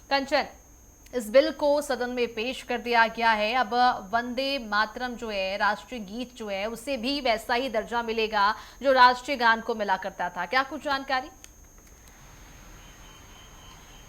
कंचन, इस बिल को सदन में पेश कर दिया गया है। अब वंदे मातरम जो है, राष्ट्रीय गीत जो है, उसे भी वैसा ही दर्जा मिलेगा जो राष्ट्रीय गान को मिला करता था। क्या कुछ जानकारी?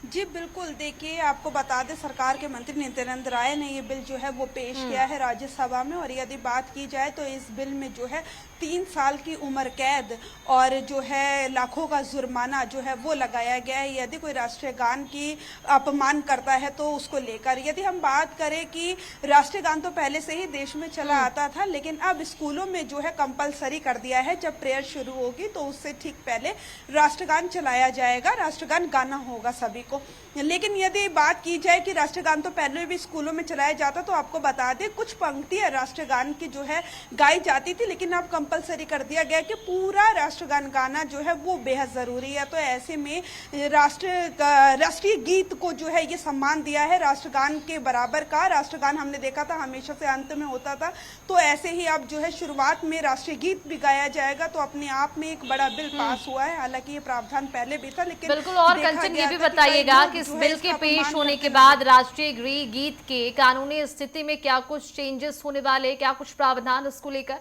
जी बिल्कुल, देखिए आपको बता दें सरकार के मंत्री नित्यानंद राय ने ये बिल जो है वो पेश किया है राज्यसभा में। और यदि बात की जाए तो इस बिल में जो है 3 साल की उम्र कैद और जो है लाखों का जुर्माना जो है वो लगाया गया है यदि कोई राष्ट्रीय गान की अपमान करता है तो उसको लेकर। यदि हम बात करें कि राष्ट्रीय गान तो पहले से ही देश में चला आता था, लेकिन अब स्कूलों में जो है कंपलसरी कर दिया है। जब प्रेयर शुरू होगी तो उससे ठीक पहले राष्ट्रगान चलाया जाएगा, राष्ट्रगान गाना होगा सभी को। लेकिन यदि बात की जाए कि राष्ट्रगान तो पहले भी स्कूलों में चलाया जाता, तो आपको बता दें कुछ पंक्तियां राष्ट्रगान की जो है गाई जाती थी, लेकिन अब कंपलसरी कर दिया गया कि पूरा राष्ट्रगान गाना जो है वो बेहद जरूरी है। तो ऐसे में राष्ट्रीय गीत को जो है ये सम्मान दिया है राष्ट्रगान के बराबर का। राष्ट्रगान हमने देखा था हमेशा से अंत में होता था, तो ऐसे ही अब जो है शुरुआत में राष्ट्रीय गीत भी गाया जाएगा। तो अपने आप में एक बड़ा बिल पास हुआ है। हालांकि ये प्रावधान पहले भी था, लेकिन बिल्कुल। और कंचन, ये भी बताइएगा कि इस बिल के पेश होने के बाद राष्ट्रीय गीत के कानूनी स्थिति में क्या कुछ चेंजेस होने वाले, क्या कुछ प्रावधान इसको लेकर?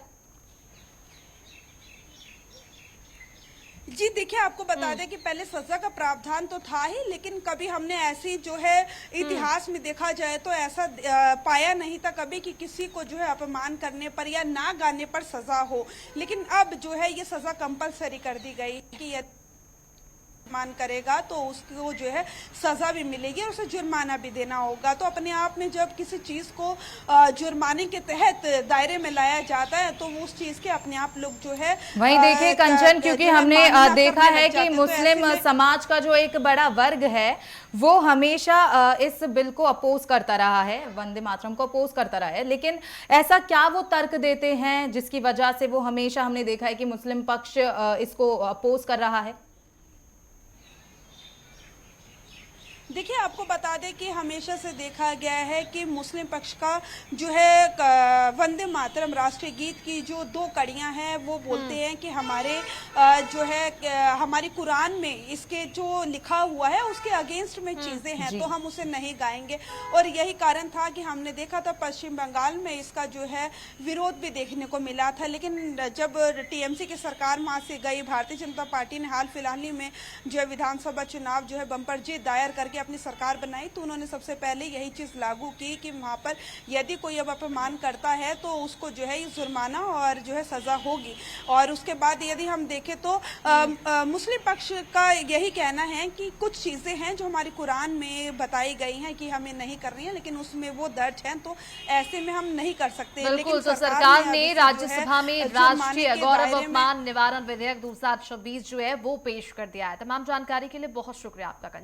जी देखिए, आपको बता दें कि पहले सजा का प्रावधान तो था ही, लेकिन कभी हमने ऐसी जो है इतिहास में देखा जाए तो ऐसा पाया नहीं था कभी कि किसी को जो है अपमान करने पर या ना गाने पर सजा हो। लेकिन अब जो है ये सजा कंपलसरी कर दी गई कि मान करेगा तो उसको जो है सजा भी मिलेगी और उसे जुर्माना भी देना होगा। तो अपने आप में जब किसी चीज को जुर्माने के तहत दायरे में लाया जाता है तो उस चीज के अपने आप लोग जो है वहीं देखिए कंचन, क्योंकि हमने देखा है कि मुस्लिम समाज का जो एक बड़ा वर्ग है वो हमेशा इस बिल को अपोज करता रहा है, वंदे मातरम को अपोज करता रहा है। लेकिन ऐसा क्या वो तर्क देते हैं जिसकी वजह से वो हमेशा, हमने देखा है कि मुस्लिम पक्ष इसको अपोज कर रहा है? देखिए, आपको बता दें कि हमेशा से देखा गया है कि मुस्लिम पक्ष का जो है वंदे मातरम राष्ट्रीय गीत की जो 2 कड़ियां हैं वो बोलते हैं कि हमारे जो है हमारी कुरान में इसके जो लिखा हुआ है उसके अगेंस्ट में चीजें हैं, तो हम उसे नहीं गाएंगे। और यही कारण था कि हमने देखा था पश्चिम बंगाल में इसका जो है विरोध भी देखने को मिला था। लेकिन जब टीएमसी की सरकार वहां से गई, भारतीय जनता पार्टी ने हाल फिलहाल ही में जो है विधानसभा चुनाव जो है बम्पर जीत दायर करके अपनी सरकार बनाई, तो उन्होंने सबसे पहले यही चीज लागू की कि वहां पर यदि कोई अब अपमान करता है तो उसको जो है जुर्माना और जो है सजा होगी। और उसके बाद यदि हम देखें तो मुस्लिम पक्ष का यही कहना है कि कुछ चीजें हैं जो हमारी कुरान में बताई गई हैं कि हमें नहीं करनी है, लेकिन उसमें वो दर्ज है, तो ऐसे में हम नहीं कर सकते। बिल्कुल। तो सरकार ने राज्यसभा में राष्ट्रीय गौरव अपमान निवारण विधेयक 2026 जो है वो पेश कर दिया है। तमाम जानकारी के लिए बहुत शुक्रिया आपका कंचन।